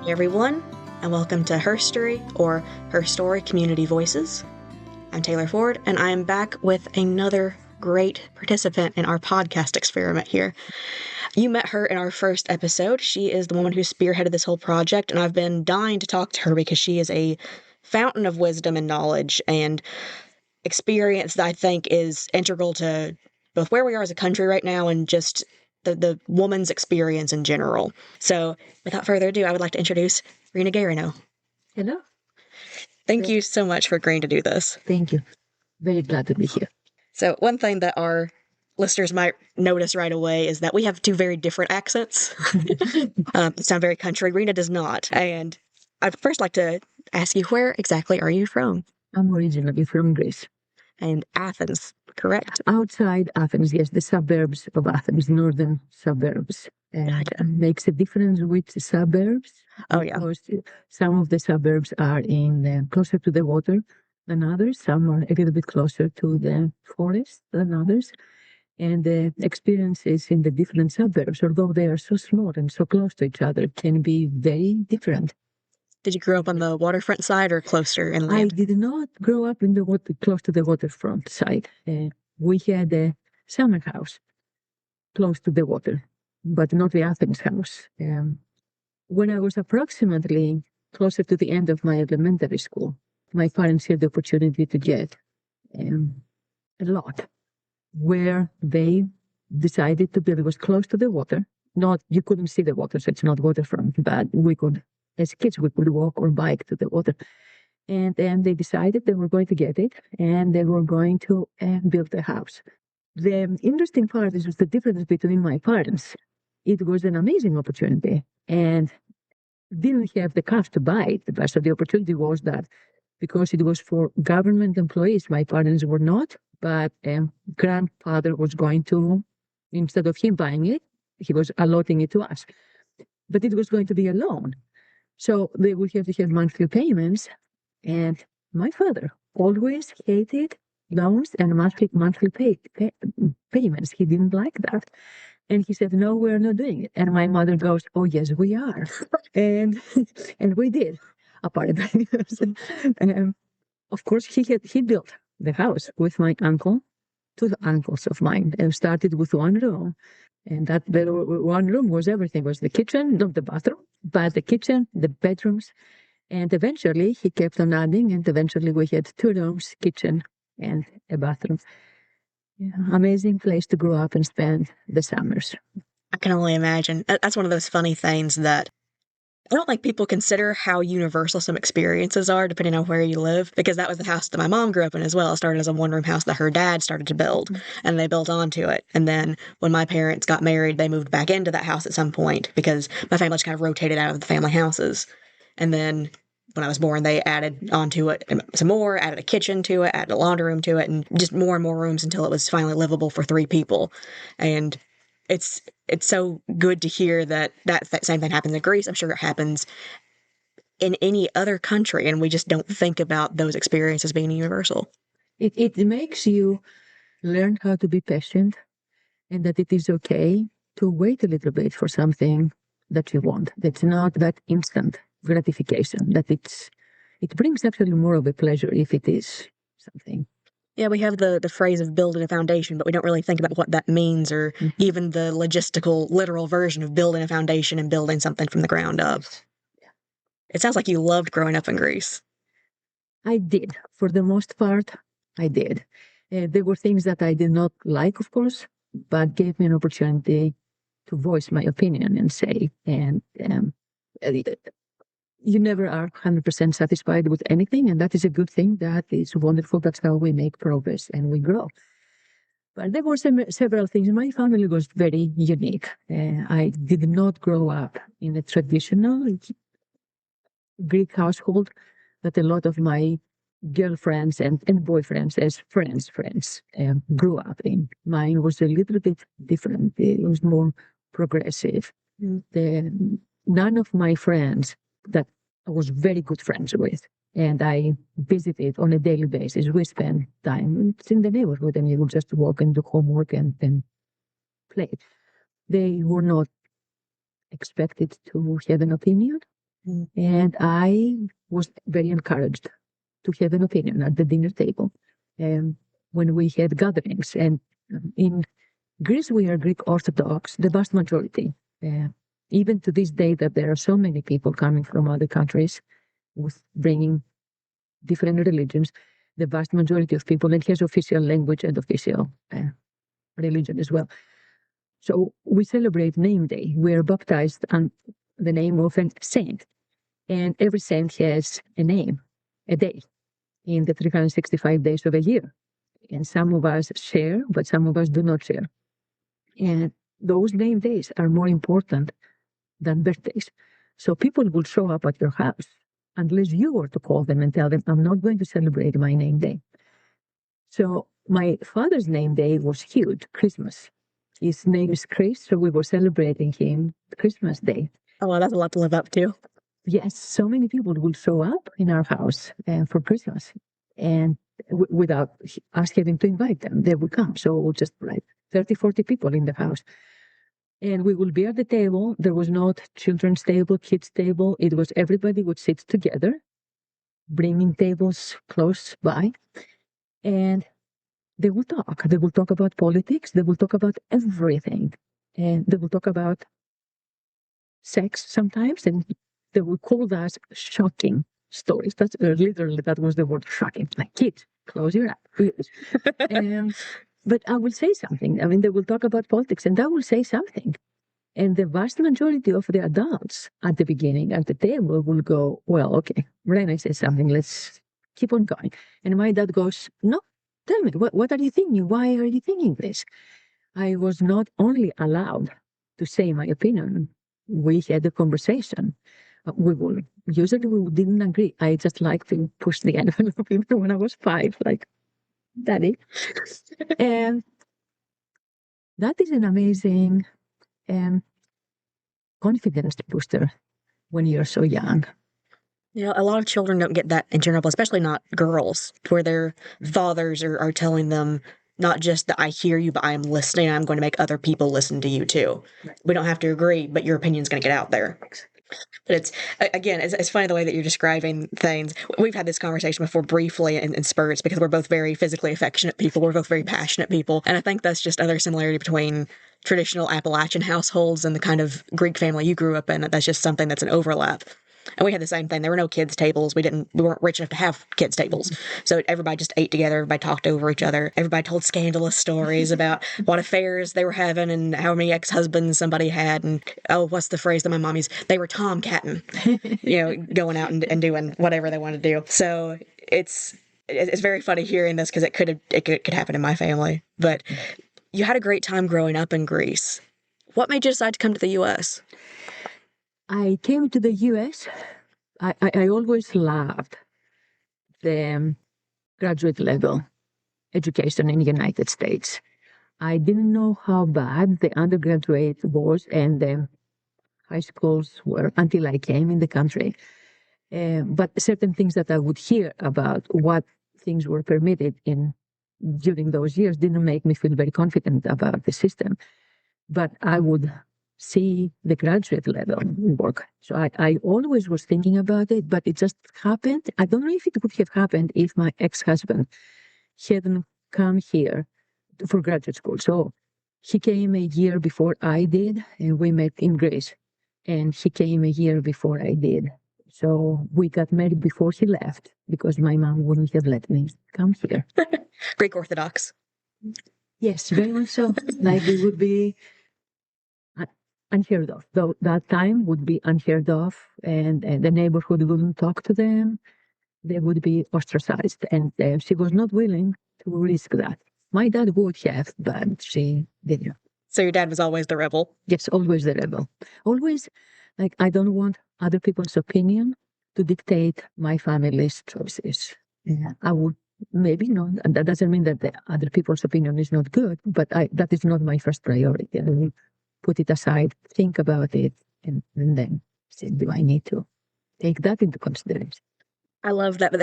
Hey everyone, and welcome to Her Story, or Her Story Community Voices. I'm Taylor Ford, and I am back with another great participant in our podcast experiment here. You met her in our first episode. She is the woman who spearheaded this whole project, and I've been dying to talk to her because she is a fountain of wisdom and knowledge and experience that I think is integral to both where we are as a country right now and just the woman's experience in general. So, without further ado, I would like to introduce Rena Guerinot. Hello. Thank you so much for agreeing to do this. Thank you. Very glad to be here. So, one thing that our listeners might notice right away is that we have two very different accents. Sound very country. Rena does not. And I'd first like to ask you, where exactly are you from? I'm originally from Greece. And Athens, correct? Outside Athens, yes, the suburbs of Athens, northern suburbs. Gotcha. Makes a difference with the suburbs. Oh, yeah. Because some of the suburbs are in closer to the water than others. Some are a little bit closer to the forest than others. And the experiences in the different suburbs, although they are so small and so close to each other, can be very different. Did you grow up on the waterfront side or closer inland? I did not grow up in the water, close to the waterfront side. We had a summer house close to the water, but not the Athens house. When I was approximately closer to the end of my elementary school, my parents had the opportunity to get a lot where they decided to build. It was close to the water. You couldn't see the water, so it's not waterfront, but we could, as kids, we could walk or bike to the water. And then they decided they were going to get it, and they were going to build a house. The interesting part is the difference between my parents. It was an amazing opportunity, and didn't have the cash to buy it. So the opportunity was that because it was for government employees, my parents were not, but grandfather was going to, instead of him buying it, he was allotting it to us. But it was going to be a loan. So they would have to have monthly payments. And my father always hated loans and monthly payments. He didn't like that. And he said, no, we're not doing it. And my mother goes, oh, yes, we are. and we did, apparently. Of course, he built the house with my uncle, two uncles of mine, and started with one room. And that one room was everything. It was the kitchen, not the bathroom, but the kitchen, the bedrooms. And eventually he kept on adding, and eventually we had 2 rooms, kitchen, and a bathroom. Yeah, amazing place to grow up and spend the summers. I can only imagine. That's one of those funny things that I don't think people consider how universal some experiences are depending on where you live, because that was the house that my mom grew up in as well. It started as a one-room house that her dad started to build, and they built onto it. And then when my parents got married, they moved back into that house at some point because my family just kind of rotated out of the family houses. And then when I was born, they added onto it some more, added a kitchen to it, added a laundry room to it, and just more and more rooms until it was finally livable for 3 people. And it's so good to hear that same thing happens in Greece. I'm sure it happens in any other country, and we just don't think about those experiences being universal. It makes you learn how to be patient, and that it is okay to wait a little bit for something that you want. That's not that instant gratification, that it brings actually more of a pleasure if it is something. Yeah, we have the phrase of building a foundation, but we don't really think about what that means or even the logistical, literal version of building a foundation and building something from the ground up. Yeah. It sounds like you loved growing up in Greece. I did. For the most part, I did. There were things that I did not like, of course, but gave me an opportunity to voice my opinion and say, and you never are 100% satisfied with anything, and that is a good thing. That is wonderful. That's how we make progress and we grow. But there were several things. My family was very unique. I did not grow up in a traditional Greek household that a lot of my girlfriends and boyfriends as friends grew up in. Mine was a little bit different. It was more progressive. None of my friends that I was very good friends with, and I visited on a daily basis. We spent time in the neighborhood, and we would just walk and do homework and then play. They were not expected to have an opinion. And I was very encouraged to have an opinion at the dinner table when we had gatherings. And in Greece, we are Greek Orthodox, the vast majority. Even to this day, that there are so many people coming from other countries with bringing different religions, the vast majority of people, it has official language and official religion as well. So we celebrate name day. We are baptized on the name of a saint. And every saint has a name, a day, in the 365 days of a year. And some of us share, but some of us do not share. And those name days are more important than birthdays. So people will show up at your house unless you were to call them and tell them, I'm not going to celebrate my name day. So my father's name day was huge, Christmas. His name is Chris, so we were celebrating him Christmas Day. Oh, well, that's a lot to live up to. Yes, so many people will show up in our house for Christmas, and without us having to invite them, they will come. So just like 30, 40 people in the house. And we will be at the table. There was not children's table, kids' table. It was everybody would sit together, bringing tables close by, and they will talk. They will talk about politics. They will talk about everything. And they will talk about sex sometimes, and they will call that shocking stories. That's literally, that was the word, shocking. Like, kids, close your eyes. But I will say something. I mean, they will talk about politics, and I will say something. And the vast majority of the adults at the beginning at the table will go, well, okay, Rena says something, let's keep on going. And my dad goes, no, tell me, what are you thinking? Why are you thinking this? I was not only allowed to say my opinion, we had a conversation. Usually we didn't agree. I just like to push the envelope even when I was 5, like, Daddy. And that is an amazing confidence booster when you're so young. Yeah, a lot of children don't get that in general, especially not girls, where their fathers are telling them not just that I hear you, but I am listening. I'm going to make other people listen to you too. We don't have to agree, but your opinion's going to get out there. But it's, again, it's funny the way that you're describing things. We've had this conversation before briefly in spurts because we're both very physically affectionate people. We're both very passionate people. And I think that's just other similarity between traditional Appalachian households and the kind of Greek family you grew up in. That's just something that's an overlap. And we had the same thing. There were no kids' tables. We weren't rich enough to have kids' tables. So everybody just ate together. Everybody talked over each other. Everybody told scandalous stories about what affairs they were having and how many ex-husbands somebody had. And, oh, what's the phrase that my mom used? They were tomcatting, going out and doing whatever they wanted to do. So it's very funny hearing this because it could happen in my family. But you had a great time growing up in Greece. What made you decide to come to the U.S.? I came to the U.S. I always loved the graduate level education in the United States. I didn't know how bad the undergraduate was and the high schools were until I came in the country. But certain things that I would hear about what things were permitted during those years didn't make me feel very confident about the system. But I would see the graduate level work. So I always was thinking about it, but it just happened. I don't know if it would have happened if my ex-husband hadn't come here for graduate school. So he came a year before I did, and we met in Greece. And he came a year before I did. So we got married before he left because my mom wouldn't have let me come here. Greek Orthodox. Yes, very much so. Like it would be unheard of. Though that time would be unheard of, and the neighborhood wouldn't talk to them. They would be ostracized, and she was not willing to risk that. My dad would have, but she didn't. So your dad was always the rebel? Yes, always the rebel. Always, like, I don't want other people's opinion to dictate my family's choices. Yeah. I would maybe not, and that doesn't mean that the other people's opinion is not good, but that is not my first priority. I will put it aside, think about it, and then say, do I need to take that into consideration? I love that. But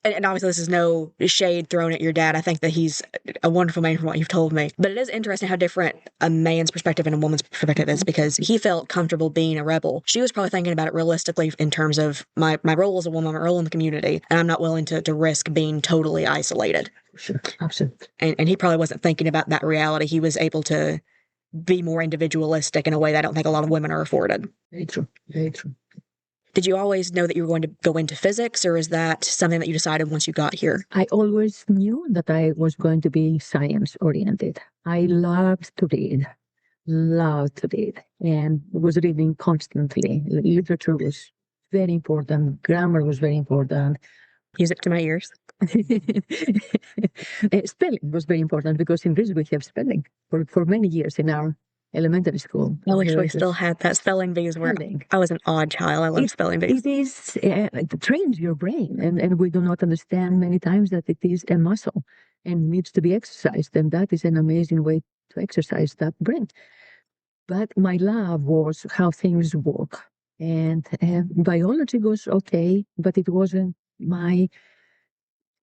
and obviously this is no shade thrown at your dad. I think that he's a wonderful man from what you've told me. But it is interesting how different a man's perspective and a woman's perspective is, because he felt comfortable being a rebel. She was probably thinking about it realistically in terms of my role as a woman, my role in the community, and I'm not willing to risk being totally isolated. Sure, absolutely. And he probably wasn't thinking about that reality. He was able to be more individualistic in a way that I don't think a lot of women are afforded. Very true. Very true. Did you always know that you were going to go into physics, or is that something that you decided once you got here? I always knew that I was going to be science oriented. I loved to read, and was reading constantly. Literature was very important. Grammar was very important. Music to my ears. Spelling was very important, because in Greece we have spelling for many years in our elementary school. I wish we still had that. Spelling bees were. I was an odd child. I love spelling bees. It trains your brain, and we do not understand many times that it is a muscle and needs to be exercised, and that is an amazing way to exercise that brain. But my love was how things work, and biology was okay, but it wasn't my.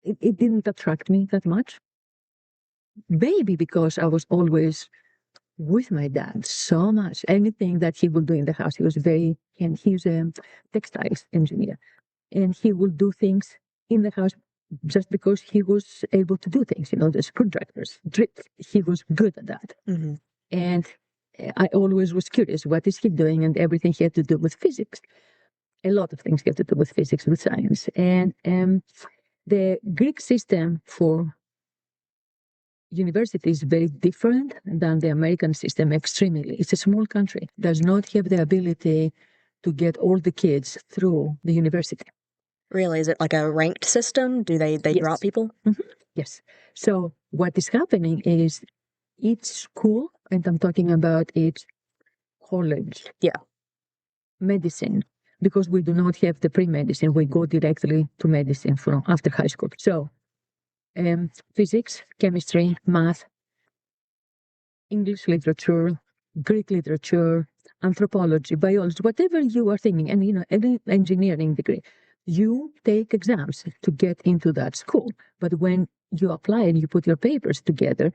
It didn't attract me that much. Maybe because I was always with my dad so much. Anything that he would do in the house, he's a textiles engineer, and he would do things in the house just because he was able to do things, the screwdrivers, drip. He was good at that. Mm-hmm. And I always was curious, what is he doing? And everything he had to do with physics. A lot of things had to do with physics, with science. And the Greek system for university is very different than the American system, extremely. It's a small country, does not have the ability to get all the kids through the university. Really? Is it like a ranked system? Do they Yes. drop people? Mm-hmm. Yes. So what is happening is each school, and I'm talking about each college. Yeah. Medicine, because we do not have the pre-medicine, we go directly to medicine from after high school. So physics, chemistry, math, English literature, Greek literature, anthropology, biology, whatever you are thinking, and any engineering degree, you take exams to get into that school. But when you apply and you put your papers together,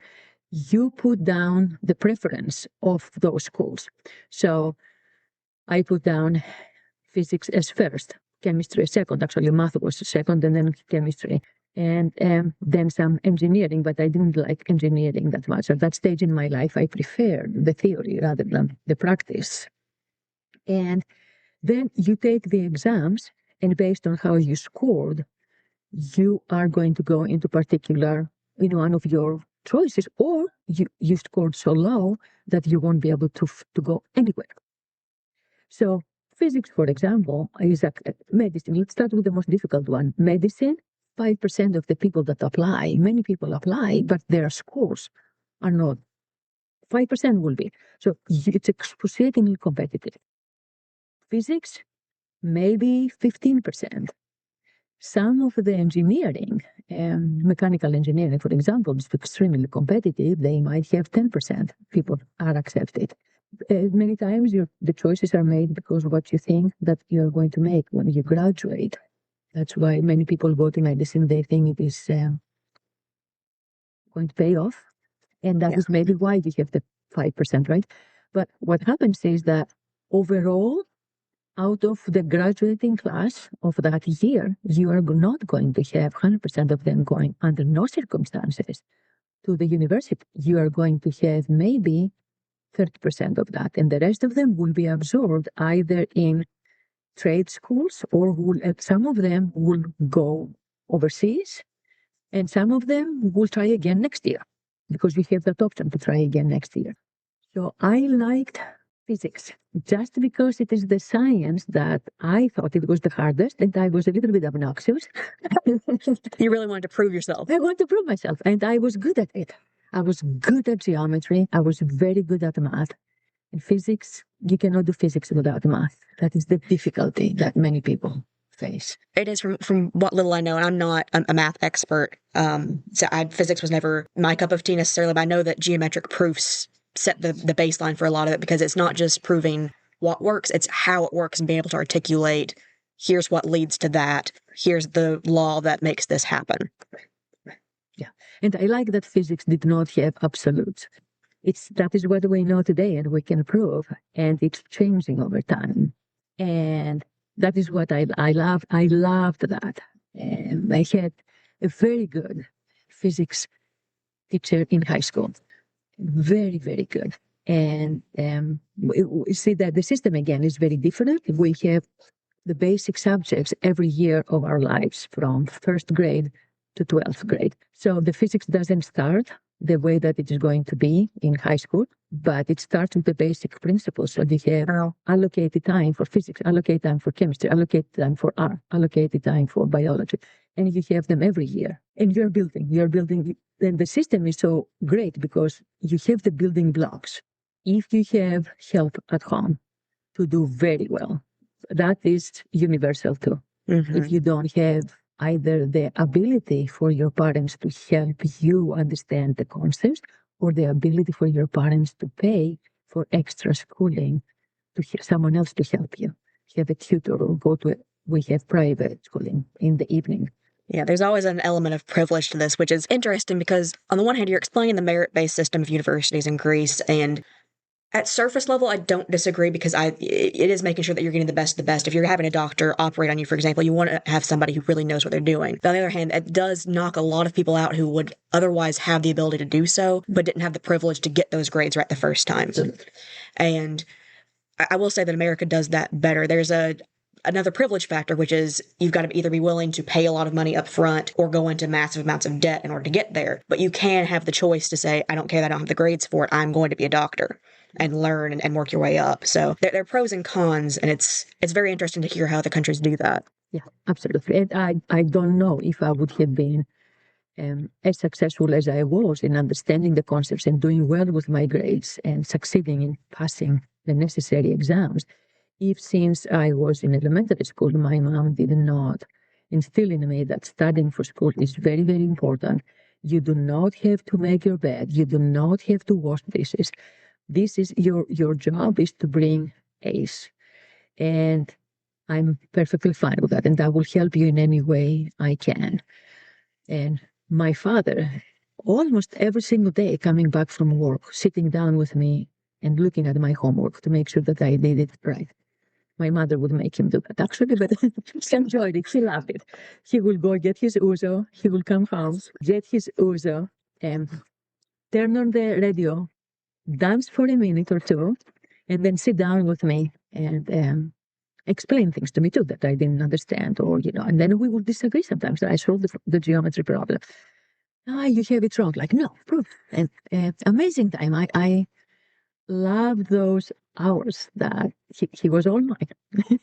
you put down the preference of those schools. So I put down physics as first, chemistry as second. Actually, math was second, and then chemistry. And then some engineering, but I didn't like engineering that much. At that stage in my life, I preferred the theory rather than the practice. And then you take the exams, and based on how you scored, you are going to go into particular, one of your choices, or you scored so low that you won't be able to go anywhere. So physics, for example, is medicine. Let's start with the most difficult one. Medicine. 5% of the people that apply, many people apply, but their scores are not. 5% will be. So it's excruciatingly competitive. Physics, maybe 15%. Some of the engineering, mechanical engineering, for example, is extremely competitive. They might have 10% people are accepted. Many times the choices are made because of what you think that you're going to make when you graduate. That's why many people go to medicine. They think it is going to pay off. And that is maybe why you have the 5%, right? But what happens is that overall, out of the graduating class of that year, you are not going to have 100% of them going under no circumstances to the university. You are going to have maybe 30% of that. And the rest of them will be absorbed either in trade schools, or some of them will go overseas, and some of them will try again next year, because we have that option to try again next year. So I liked physics just because it is the science that I thought it was the hardest, and I was a little bit obnoxious. You really wanted to prove yourself. I wanted to prove myself, and I was good at it. I was good at geometry. I was very good at math. In physics, you cannot do physics without math. That is the difficulty that many people face. It is from what little I know, and I'm not a math expert. So physics was never my cup of tea necessarily, but I know that geometric proofs set the baseline for a lot of it, because it's not just proving what works, it's how it works and being able to articulate here's what leads to that. Here's the law that makes this happen. Yeah. And I like that physics did not have absolutes. That is what we know today and we can prove, and it's changing over time. And that is what I loved. I loved that. And I had a very good physics teacher in high school. Very, very good. And we see that the system again is very different. We have the basic subjects every year of our lives from first grade to 12th grade. So the physics doesn't start the way that it is going to be in high school, but it starts with the basic principles. So you have allocated time for physics, allocated time for chemistry, allocated time for art, allocated time for biology. And you have them every year. And you're building, and the system is so great because you have the building blocks. If you have help at home to do very well, that is universal too. Mm-hmm. If you don't have either the ability for your parents to help you understand the concepts or the ability for your parents to pay for extra schooling to someone else to help you, have a tutor or we have private schooling in the evening. Yeah, there's always an element of privilege to this, which is interesting because on the one hand, you're explaining the merit-based system of universities in Greece, and at surface level, I don't disagree because it is making sure that you're getting the best of the best. If you're having a doctor operate on you, for example, you want to have somebody who really knows what they're doing. But on the other hand, it does knock a lot of people out who would otherwise have the ability to do so, but didn't have the privilege to get those grades right the first time. And I will say that America does that better. There's another privilege factor, which is you've got to either be willing to pay a lot of money up front or go into massive amounts of debt in order to get there. But you can have the choice to say, I don't care that I don't have the grades for it. I'm going to be a doctor and learn and work your way up. So there are pros and cons, and it's very interesting to hear how the countries do that. Yeah, absolutely. And I don't know if I would have been as successful as I was in understanding the concepts and doing well with my grades and succeeding in passing the necessary exams if since I was in elementary school, my mom did not instill in me that studying for school is very, very important. You do not have to make your bed. You do not have to wash dishes. This is your job is to bring A's. And I'm perfectly fine with that. And I will help you in any way I can. And my father, almost every single day coming back from work, sitting down with me and looking at my homework to make sure that I did it right. My mother would make him do that, actually, but he enjoyed it. He loved it. He will go get his ouzo. He will come home, get his ouzo, and turn on the radio, dance for a minute or two, and then sit down with me and explain things to me too that I didn't understand, or and then we would disagree sometimes. I solved the geometry problem. You have it wrong. Like, no, proof. And amazing time. I love those hours that he was all mine.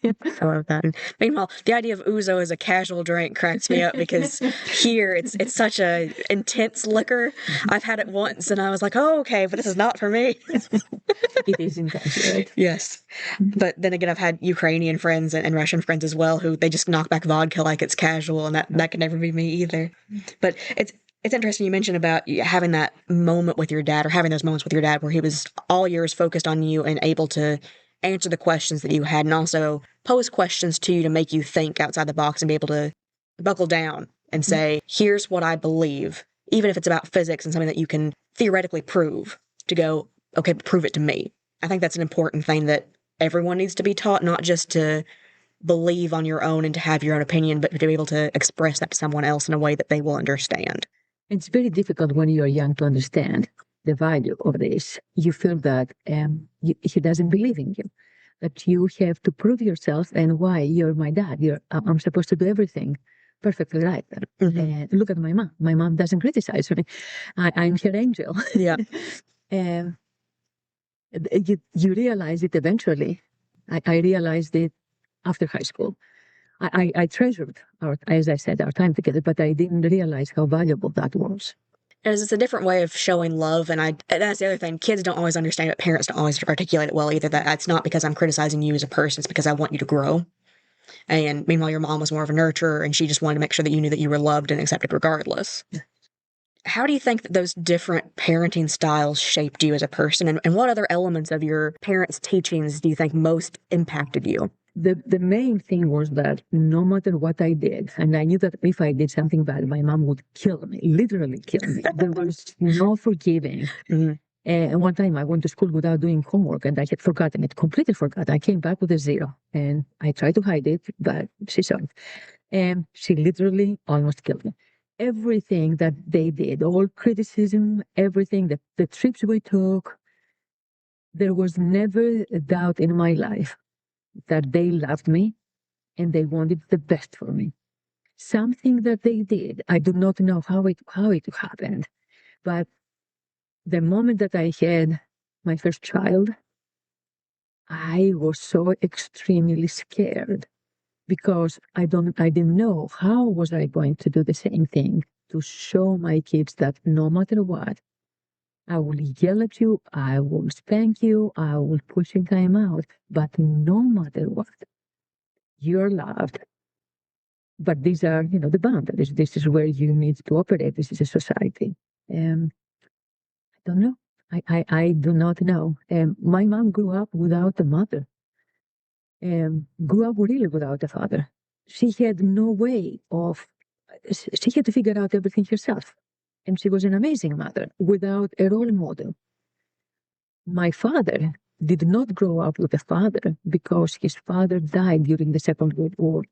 I love that. And meanwhile, the idea of ouzo as a casual drink cracks me up because here it's such a intense liquor. I've had it once and I was like, oh, okay, but this is not for me. It is intense, right? Yes. But then again, I've had Ukrainian friends and Russian friends as well who they just knock back vodka like it's casual, and that could never be me either. But it's interesting you mentioned about having that moment with your dad, or having those moments with your dad where he was all yours focused on you and able to answer the questions that you had, and also pose questions to you to make you think outside the box and be able to buckle down and say, here's what I believe, even if it's about physics and something that you can theoretically prove, to go, okay, prove it to me. I think that's an important thing that everyone needs to be taught, not just to believe on your own and to have your own opinion, but to be able to express that to someone else in a way that they will understand. It's very difficult when you're young to understand the value of this. You feel that he doesn't believe in you, that you have to prove yourself and why you're my dad. I'm supposed to do everything perfectly right. Mm-hmm. Look at my mom. My mom doesn't criticize me. I'm her angel. Yeah. You realize it eventually. I realized it after high school. I treasured as I said, our time together, but I didn't realize how valuable that was. And it's a different way of showing love, and that's the other thing. Kids don't always understand it. Parents don't always articulate it well either. That's not because I'm criticizing you as a person. It's because I want you to grow. And meanwhile, your mom was more of a nurturer, and she just wanted to make sure that you knew that you were loved and accepted regardless. How do you think that those different parenting styles shaped you as a person? And what other elements of your parents' teachings do you think most impacted you? the main thing was that no matter what I did, and I knew that if I did something bad, my mom would kill me, literally kill me. There was no forgiving. Mm-hmm. And one time I went to school without doing homework and I had forgotten it, completely forgot. I came back with a 0 and I tried to hide it, but she saw it. And she literally almost killed me. Everything that they did, all criticism, everything, that the trips we took, there was never a doubt in my life that they loved me and they wanted the best for me. Something that they did, I do not know how it happened, but the moment that I had my first child, I was so extremely scared because I didn't know how was I going to do the same thing to show my kids that no matter what, I will yell at you, I will spank you, I will push your time out, but no matter what, you're loved. But these are, the boundaries. This is where you need to operate. This is a society. I don't know. I do not know. My mom grew up without a mother. Grew up really without a father. She had no way of, she had to figure out everything herself. And she was an amazing mother without a role model. My father did not grow up with a father because his father died during the Second World War.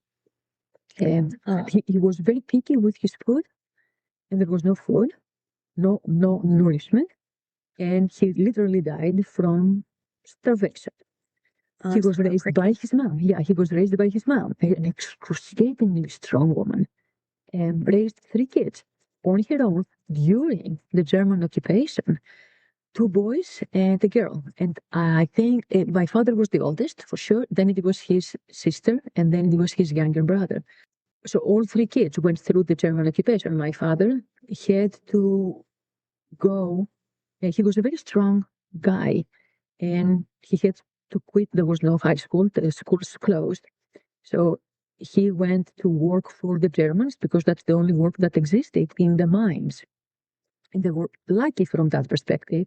And he was very picky with his food, and there was no food, no nourishment, and he literally died from starvation. He was raised by his mom. Yeah, he was raised by his mom, an excruciatingly strong woman, and raised 3 kids on her own during the German occupation. 2 boys and a girl. And I think my father was the oldest, for sure. Then it was his sister, and then it was his younger brother. So all 3 kids went through the German occupation. My father had to go. He was a very strong guy, and he had to quit. There was no high school. The schools closed. So he went to work for the Germans because that's the only work that existed in the mines. And they were lucky from that perspective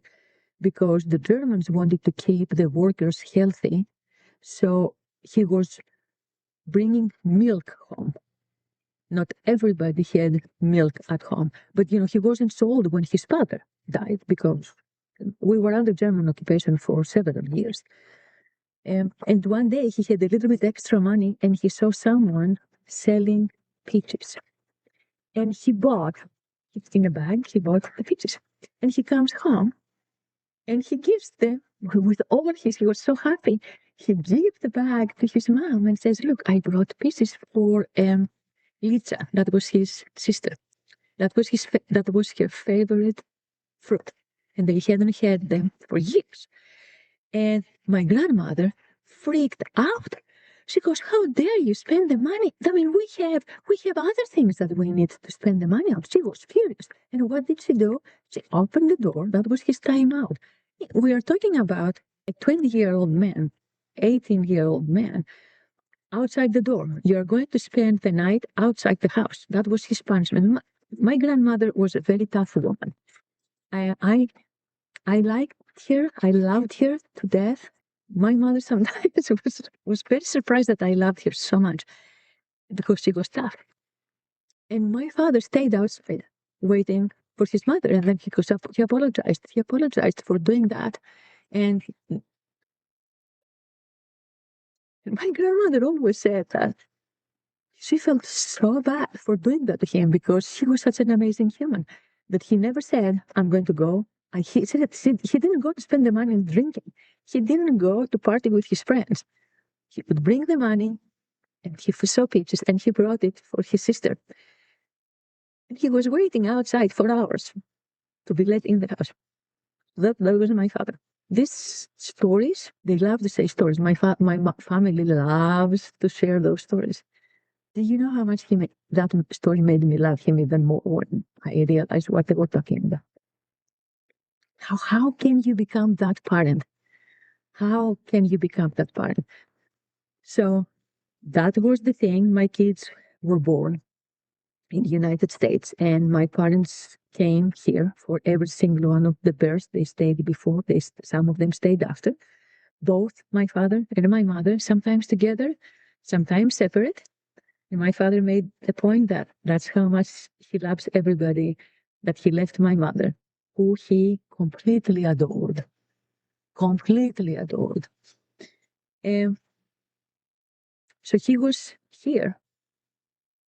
because the Germans wanted to keep the workers healthy. So he was bringing milk home. Not everybody had milk at home, but he wasn't sold when his father died because we were under German occupation for several years. And one day he had a little bit extra money and he saw someone selling peaches. And he bought, in a bag, he bought the peaches. And he comes home and he gives them, with all he was so happy, he gives the bag to his mom and says, look, I brought peaches for Lisa. That was his sister. That was her favorite fruit. And they hadn't had them for years. And my grandmother freaked out. She goes, how dare you spend the money? I mean, we have other things that we need to spend the money on. She was furious. And what did she do? She opened the door. That was his time out. We are talking about a 20-year-old man, 18-year-old man, outside the door. You are going to spend the night outside the house. That was his punishment. My grandmother was a very tough woman. I liked her. I loved her to death. My mother sometimes was very surprised that I loved her so much because she was tough. And my father stayed outside waiting for his mother. And then he goes up, he apologized. He apologized for doing that. And my grandmother always said that she felt so bad for doing that to him because he was such an amazing human that he never said, I'm going to go. He said he didn't go to spend the money on drinking. He didn't go to party with his friends. He would bring the money and he saw peaches and he brought it for his sister. And he was waiting outside for hours to be let in the house. That was my father. These stories, they love to say stories. My family loves to share those stories. Do you know how much that story made me love him even more when I realized what they were talking about? How can you become that parent? How can you become that parent? So that was the thing. My kids were born in the United States, and my parents came here for every single one of the births. They stayed before. Some of them stayed after. both my father and my mother, sometimes together, sometimes separate. And my father made the point that that's how much he loves everybody, that he left my mother, who he completely adored. Completely adored. So he was here,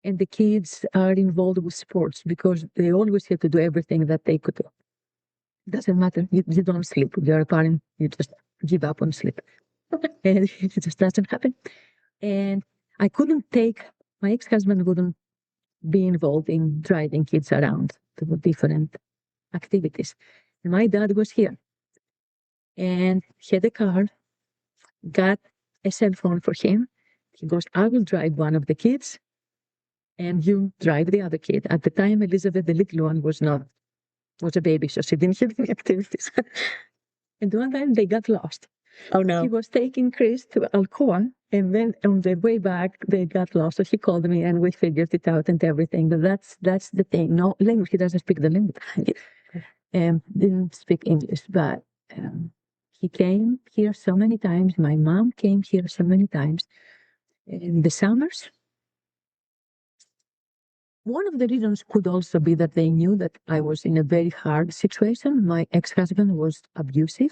and the kids are involved with sports because they always had to do everything that they could do. Doesn't matter. You don't sleep. You're a parent. You just give up on sleep. And it just doesn't happen. And I couldn't take, my ex-husband wouldn't be involved in driving kids around to different activities. And my dad was here and had a car, got a cell phone for him. He goes, I will drive one of the kids and you drive the other kid. At the time, Elizabeth, the little one, was a baby, so she didn't have any activities. And one time they got lost. Oh no. He was taking Chris to Alcoa, and then on the way back they got lost. So he called me and we figured it out and everything. But that's the thing. No language. He doesn't speak the language. Didn't speak English, but he came here so many times. My mom came here so many times. In the summers, one of the reasons could also be that they knew that I was in a very hard situation. My ex-husband was abusive,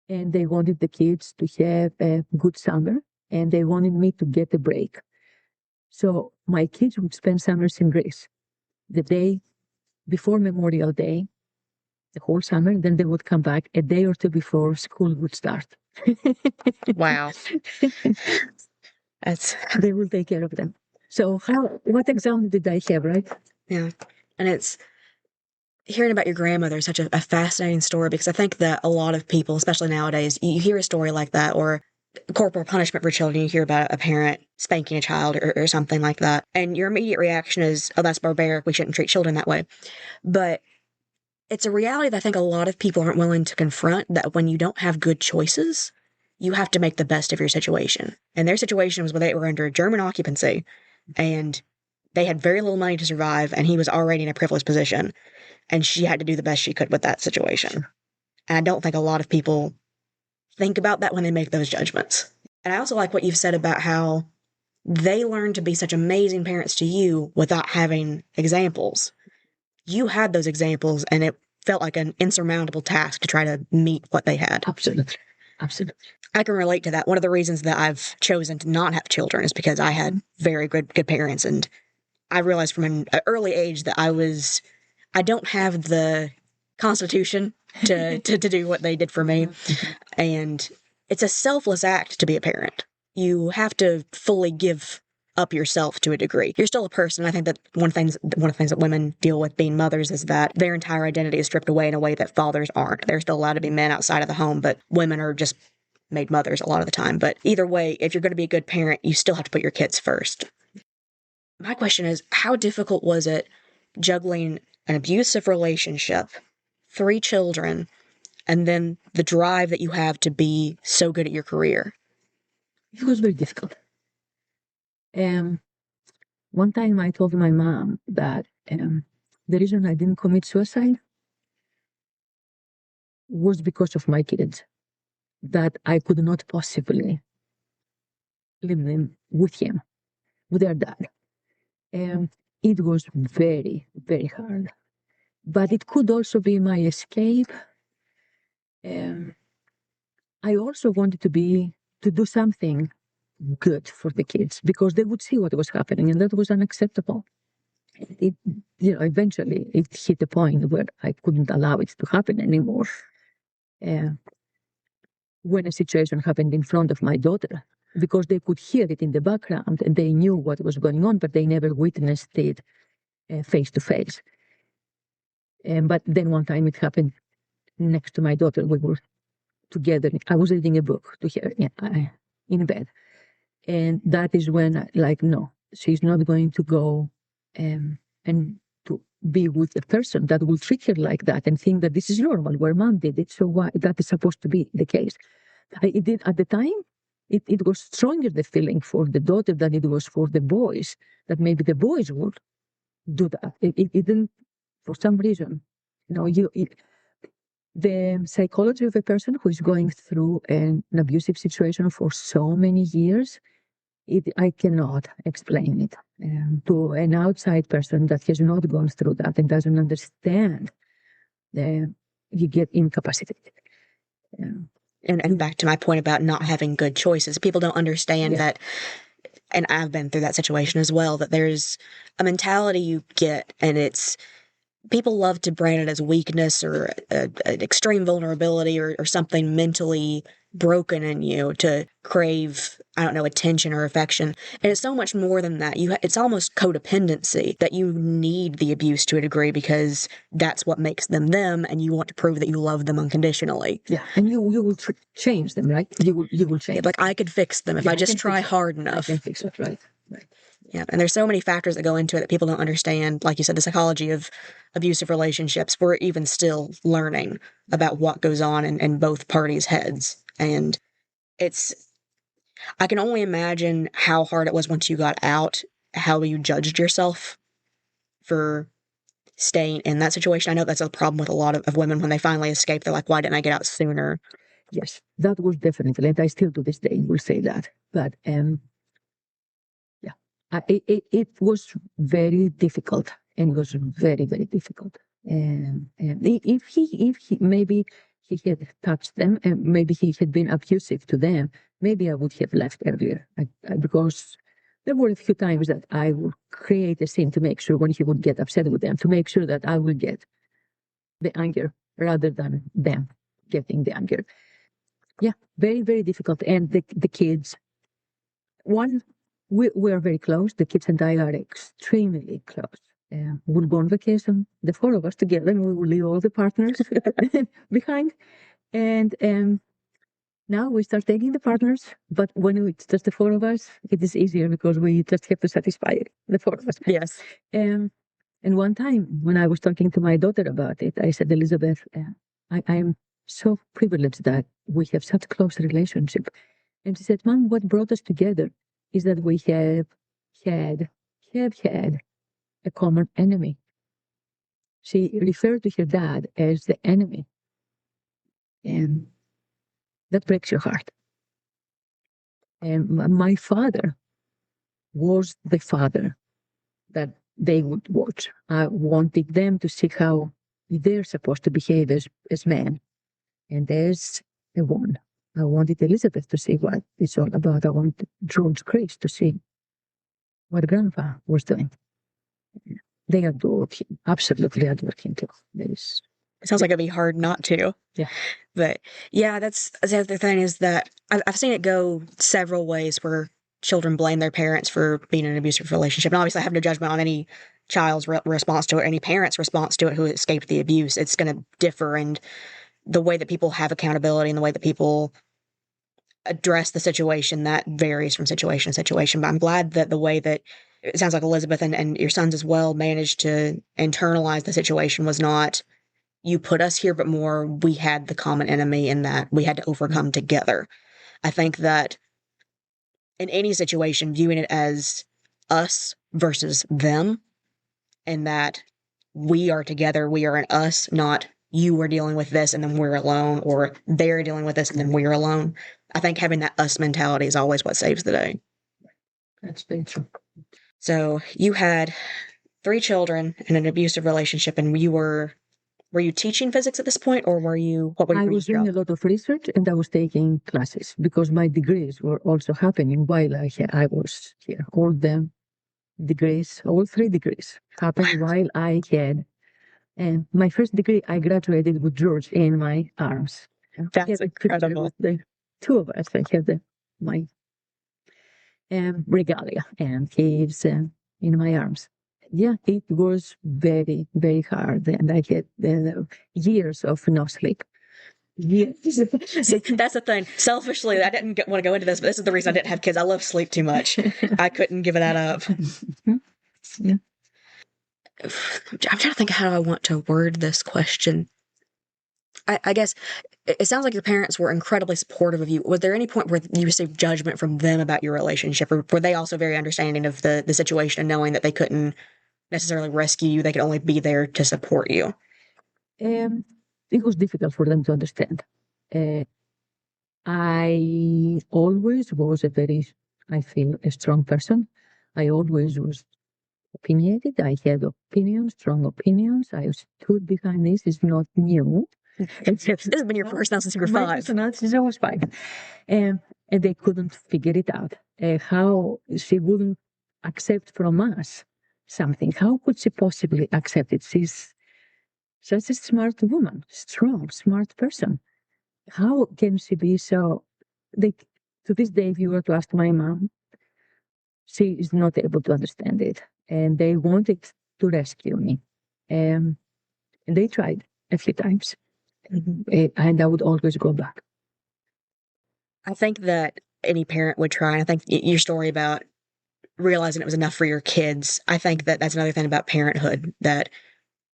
and they wanted the kids to have a good summer, and they wanted me to get a break. So my kids would spend summers in Greece. The day before Memorial Day, the whole summer, then they would come back a day or two before school would start. Wow. They will take care of them. So what example did I have, right? Yeah. And it's hearing about your grandmother is such a fascinating story, because I think that a lot of people, especially nowadays, you hear a story like that, or corporal punishment for children, you hear about a parent spanking a child or something like that, and your immediate reaction is, oh, that's barbaric, we shouldn't treat children that way. But it's a reality that I think a lot of people aren't willing to confront, that when you don't have good choices, you have to make the best of your situation. And their situation was where they were under German occupancy, and they had very little money to survive, and he was already in a privileged position, and she had to do the best she could with that situation. And I don't think a lot of people think about that when they make those judgments. And I also like what you've said about how they learned to be such amazing parents to you without having examples. You had those examples, and it felt like an insurmountable task to try to meet what they had. Absolutely. Absolutely. I can relate to that. One of the reasons that I've chosen to not have children is because I had very good parents, and I realized from an early age that I don't have the constitution to do what they did for me. And it's a selfless act to be a parent. You have to fully give up yourself to a degree. You're still a person. I think that one of the things that women deal with being mothers is that their entire identity is stripped away in a way that fathers aren't. They're still allowed to be men outside of the home, but women are just made mothers a lot of the time. But either way, if you're going to be a good parent, you still have to put your kids first. My question is, how difficult was it juggling an abusive relationship, 3 children, and then the drive that you have to be so good at your career? It was very difficult. One time I told my mom that the reason I didn't commit suicide was because of my kids, that I could not possibly live them with him, with their dad. It was very, very hard. But it could also be my escape. I also wanted to do something good for the kids, because they would see what was happening, and that was unacceptable. Eventually it hit a point where I couldn't allow it to happen anymore. When a situation happened in front of my daughter, because they could hear it in the background and they knew what was going on, but they never witnessed it face to face. But then one time it happened next to my daughter. We were together. I was reading a book to her in bed. And that is when, no, she's not going to go and to be with a person that will treat her like that and think that this is normal, where mom did it, so why that is supposed to be the case. It did at the time. It was stronger, the feeling for the daughter, than it was for the boys, that maybe the boys would do that. It didn't, for some reason. the psychology of a person who is going through an abusive situation for so many years, I cannot explain it to an outside person that has not gone through that and doesn't understand. You get incapacitated. And back to my point about not having good choices, people don't understand that, and I've been through that situation as well, that there's a mentality you get, and it's, people love to brand it as weakness or an extreme vulnerability or something mentally broken in you to crave, I don't know, attention or affection. And it's so much more than that. It's almost codependency, that you need the abuse to a degree because that's what makes them them, and you want to prove that you love them unconditionally. Yeah, and you will change them, right? You will change. Yeah, like I could fix them if I just try hard enough. I can fix it, right. Yeah, and there's so many factors that go into it that people don't understand. Like you said, the psychology of abusive relationships. We're even still learning about what goes on in both parties' heads. And I can only imagine how hard it was once you got out, how you judged yourself for staying in that situation. I know that's a problem with a lot of women when they finally escape. They're like, why didn't I get out sooner? Yes, that was definitely, and I still to this day will say that. But it was very difficult, and it was very, very difficult. And if he maybe he had touched them, and maybe he had been abusive to them, maybe I would have left earlier. Because there were a few times that I would create a scene to make sure when he would get upset with them, to make sure that I will get the anger rather than them getting the anger. Yeah, very, very difficult. And the kids, we are very close. The kids and I are extremely close. We'll go on vacation, the four of us together, and we will leave all the partners behind. And now we start taking the partners, but when it's just the four of us, it is easier because we just have to satisfy the four of us. Yes. And one time when I was talking to my daughter about it, I said, Elizabeth, I'm so privileged that we have such a close relationship. And she said, Mom, what brought us together is that we have had a common enemy. She referred to her dad as the enemy. And that breaks your heart. And my father was the father that they would watch. I wanted them to see how they're supposed to behave as men and as a woman. I wanted Elizabeth to see what it's all about. I wanted George Chris to see what Grandpa was doing. They adored him, absolutely adored him too. It sounds like it'd be hard not to. Yeah. But yeah, that's the other thing is that I've seen it go several ways where children blame their parents for being in an abusive relationship. And obviously I have no judgment on any child's response to it, any parent's response to it who escaped the abuse. It's going to differ, and the way that people have accountability and the way that people address the situation, that varies from situation to situation. But I'm glad that the way that it sounds like Elizabeth and your sons as well managed to internalize the situation was not, you put us here, but more, we had the common enemy and that we had to overcome together. I think that in any situation, viewing it as us versus them, and that we are together, we are an us, not you are dealing with this and then we're alone, or they're dealing with this and then we're alone. I think having that us mentality is always what saves the day. That's very true. So you had 3 children in an abusive relationship, and were you teaching physics at this point, or I was doing a lot of research, and I was taking classes because my degrees were also happening while I was here. All 3 degrees happened while I had. And my first degree, I graduated with George in my arms. That's incredible. The 2 of us, I have my regalia, and he's in my arms. Yeah, it was very, very hard, and I had years of no sleep. Yeah. See, that's the thing. Selfishly, I didn't want to go into this, but this is the reason I didn't have kids. I love sleep too much. I couldn't give that up. Yeah. I'm trying to think how I want to word this question. I guess it sounds like your parents were incredibly supportive of you. Was there any point where you received judgment from them about your relationship, or were they also very understanding of the situation and knowing that they couldn't necessarily rescue you, they could only be there to support you? it was difficult for them to understand. I always was I feel, a strong person. I always was opinionated. I had opinions, strong opinions. I stood behind this. It's not new. This has been your personality since you were My 5. personality since I was 5. And they couldn't figure it out. How she wouldn't accept from us something. How could she possibly accept it? She's such a smart woman, strong, smart person. How can she be so? To this day, if you were to ask my mom, she is not able to understand it. And they wanted to rescue me. And they tried a few times. And I would always go back. I think that any parent would try. And I think your story about realizing it was enough for your kids, I think that that's another thing about parenthood, that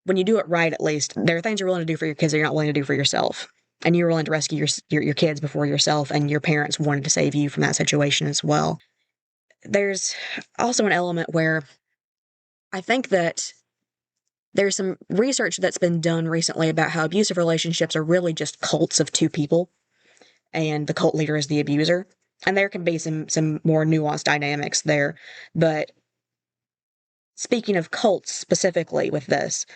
when you do it right, at least, there are things you're willing to do for your kids that you're not willing to do for yourself. And you're willing to rescue your kids before yourself, and your parents wanted to save you from that situation as well. There's also an element where I think that there's some research that's been done recently about how abusive relationships are really just cults of two people, and the cult leader is the abuser. And there can be some more nuanced dynamics there. But speaking of cults specifically with this,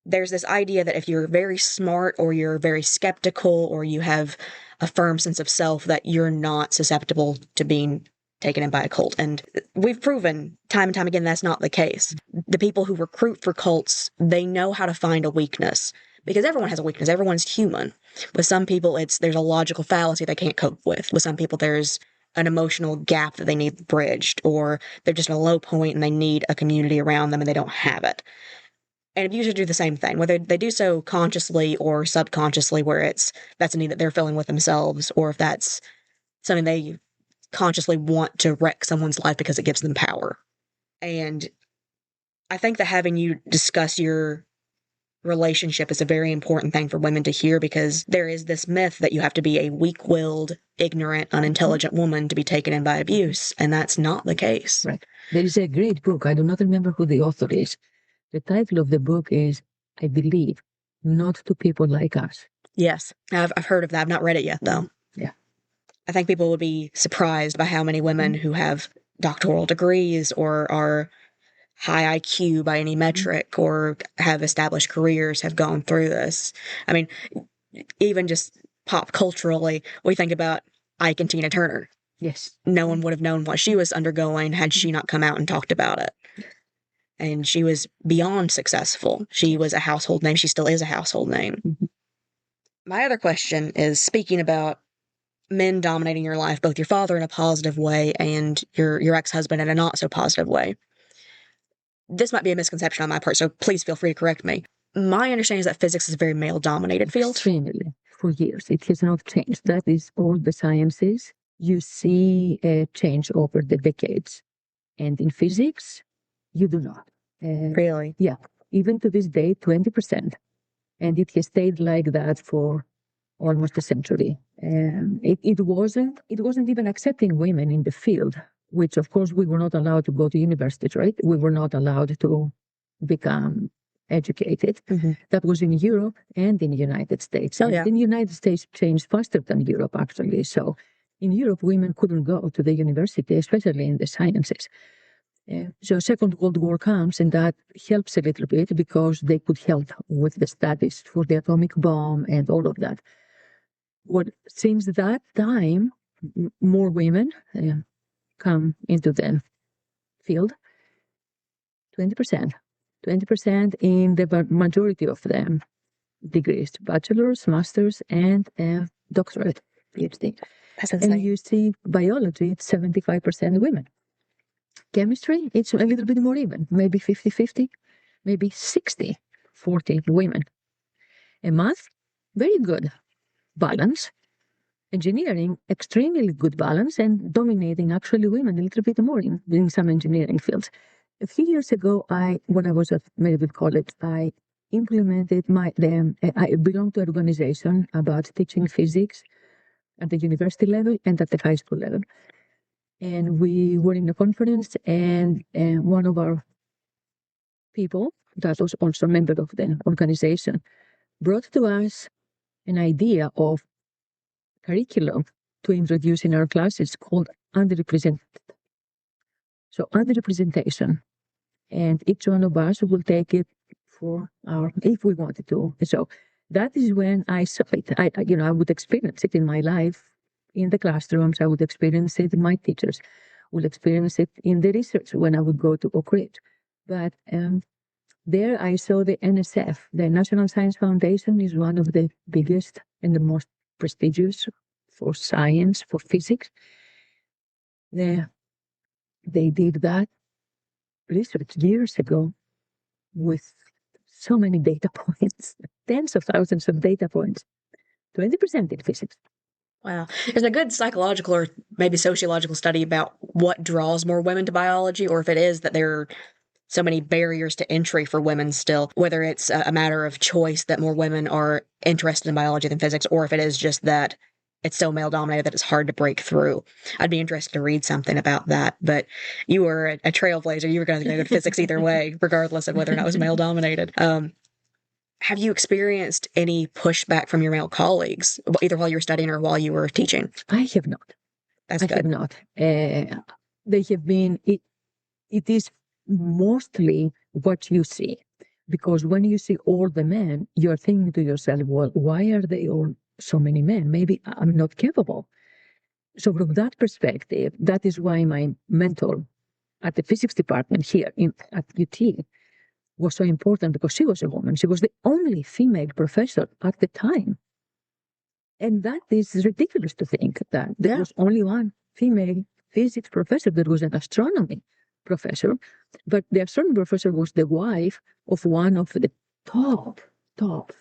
there's this idea that if you're very smart or you're very skeptical or you have a firm sense of self, that you're not susceptible to being taken in by a cult. And we've proven time and time again that's not the case. The people who recruit for cults, they know how to find a weakness, because everyone has a weakness. Everyone's human. With some people, there's a logical fallacy they can't cope with. With some people, there's an emotional gap that they need bridged, or they're just at a low point and they need a community around them and they don't have it. And abusers do the same thing, whether they do so consciously or subconsciously, where that's a need that they're filling with themselves, or if that's something they consciously want to wreck someone's life because it gives them power. And I think that having you discuss your relationship is a very important thing for women to hear, because there is this myth that you have to be a weak-willed, ignorant, unintelligent woman to be taken in by abuse, and that's not the case. Right. There is a great book. I do not remember who the author is. The title of the book is, I Believe, Not to People Like Us. Yes, I've heard of that. I've not read it yet, though. Yeah. I think people would be surprised by how many women who have doctoral degrees or are high IQ by any metric or have established careers have gone through this. I mean, even just pop culturally, we think about Ike and Tina Turner. Yes. No one would have known what she was undergoing had she not come out and talked about it. And she was beyond successful. She was a household name. She still is a household name. My other question is, speaking about men dominating your life, both your father in a positive way and your ex-husband in a not so positive way. This might be a misconception on my part, so please feel free to correct me. My understanding is that physics is a very male-dominated field. Extremely. For years. It has not changed. That is all the sciences. You see a change over the decades. And in physics, you do not. Really? Yeah. Even to this day, 20%. And it has stayed like that for almost a century. It wasn't even accepting women in the field, which of course we were not allowed to go to universities, right? We were not allowed to become educated. That was in Europe and in the United States. Oh, yeah. And the United States changed faster than Europe, actually. So in Europe, women couldn't go to the university, especially in the sciences. So Second World War comes, and that helps a little bit because they could help with the studies for the atomic bomb and all of that. Since that time, more women come into the field. 20%. 20% in the majority of them degrees, bachelor's, master's, and doctorate, PhD. That's insane. And you see biology, it's 75% women. Chemistry, it's a little bit more even, maybe 50-50, maybe 60-40 women. And math, very good balance. Engineering, extremely good balance, and dominating actually women a little bit more in some engineering fields. A few years ago, when I was at Maryville College, I implemented I belong to an organization about teaching physics at the university level and at the high school level. And we were in a conference, and one of our people that was also a member of the organization brought to us an idea of curriculum to introduce in our classes called underrepresented. So underrepresentation, and each one of us will take it for our, if we wanted to. So that is when I saw it. I would experience it in my life, in the classrooms. I would experience it in my teachers, would experience it in the research when I would go to Oak Ridge. But there I saw the NSF, the National Science Foundation, is one of the biggest and the most prestigious for science, for physics. They did that research years ago with so many data points, tens of thousands of data points, 20% in physics. Wow. There's a good psychological or maybe sociological study about what draws more women to biology, or if it is that there are so many barriers to entry for women still, whether it's a matter of choice that more women are interested in biology than physics, or if it is just that it's so male dominated that it's hard to break through. I'd be interested to read something about that, but you were a trailblazer. You were going to go to physics either way, regardless of whether or not it was male dominated. Have you experienced any pushback from your male colleagues, either while you were studying or while you were teaching? I have not. That's good. I have not. They have been, it is mostly what you see. Because when you see all the men, you're thinking to yourself, well, why are they all so many men? Maybe I'm not capable. So from that perspective, that is why my mentor at the physics department here at UT was so important, because she was a woman. She was the only female professor at the time. And that is ridiculous to think that there was only one female physics professor. That was an astronomy professor, but the astronomy professor was the wife of one of the top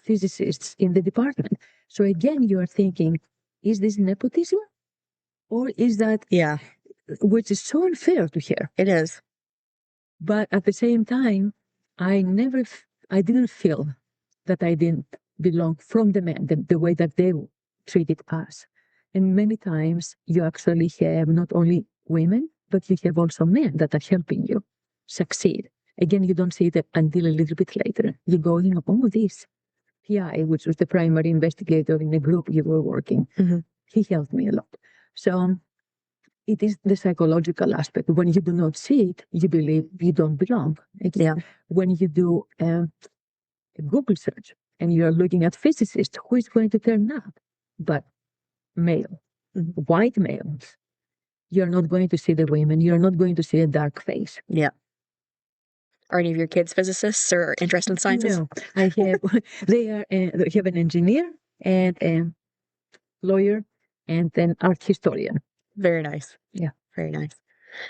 physicists in the department. So again, you are thinking, is this nepotism? Or is that, which is so unfair to hear. It is. But at the same time, I didn't feel that I didn't belong from the men, the way that they treated us. And many times you actually have not only women, but you have also men that are helping you succeed. Again, you don't see it until a little bit later. You go, this PI, which was the primary investigator in the group you were working, he helped me a lot. So it is the psychological aspect. When you do not see it, you believe you don't belong. When you do a Google search and you're looking at physicists, who is going to turn up? But male, white males. You're not going to see the women. You're not going to see a dark face. Yeah. Are any of your kids physicists or interested in sciences? No, I have. They have an engineer and a lawyer and an art historian. Very nice. Yeah, very nice.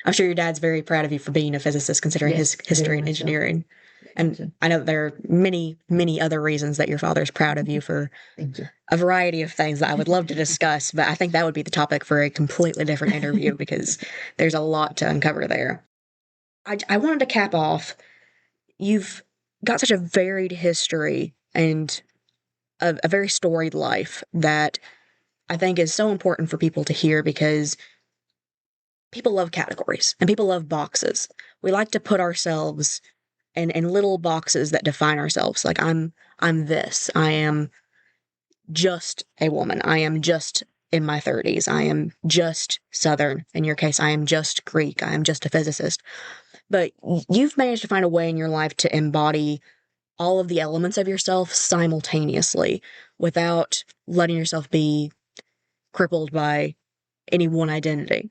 I'm sure your dad's very proud of you for being a physicist, considering his history in engineering. So. And I know that there are many, many other reasons that your father's proud of you for a variety of things that I would love to discuss, but I think that would be the topic for a completely different interview because there's a lot to uncover there. I wanted to cap off. You've got such a varied history and a very storied life that I think is so important for people to hear, because people love categories and people love boxes. We like to put ourselves in little boxes that define ourselves. Like I'm this. I am just a woman. I am just in my 30s. I am just Southern. In your case, I am just Greek. I am just a physicist. But you've managed to find a way in your life to embody all of the elements of yourself simultaneously without letting yourself be crippled by any one identity.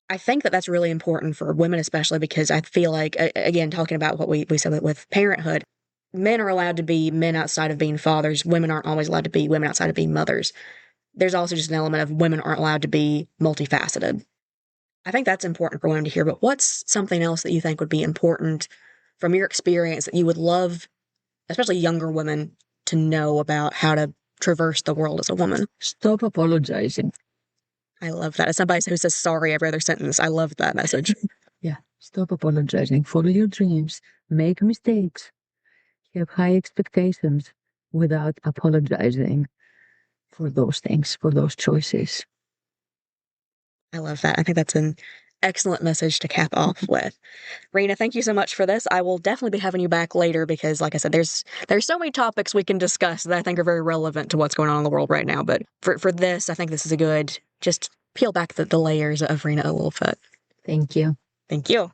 I think that that's really important for women, especially because I feel like, again, talking about what we said with parenthood, men are allowed to be men outside of being fathers. Women aren't always allowed to be women outside of being mothers. There's also just an element of women aren't allowed to be multifaceted. I think that's important for women to hear, but what's something else that you think would be important from your experience that you would love, especially younger women, to know about how to traverse the world as a woman? Stop apologizing. I love that. As somebody who says sorry every other sentence, I love that message. Yeah, stop apologizing. Follow your dreams. Make mistakes. Have high expectations without apologizing for those things, for those choices. I love that. I think that's an excellent message to cap off with. Rena, thank you so much for this. I will definitely be having you back later because, like I said, there's so many topics we can discuss that I think are very relevant to what's going on in the world right now. But for this, I think this is a good, just peel back the layers of Rena a little bit. Thank you. Thank you.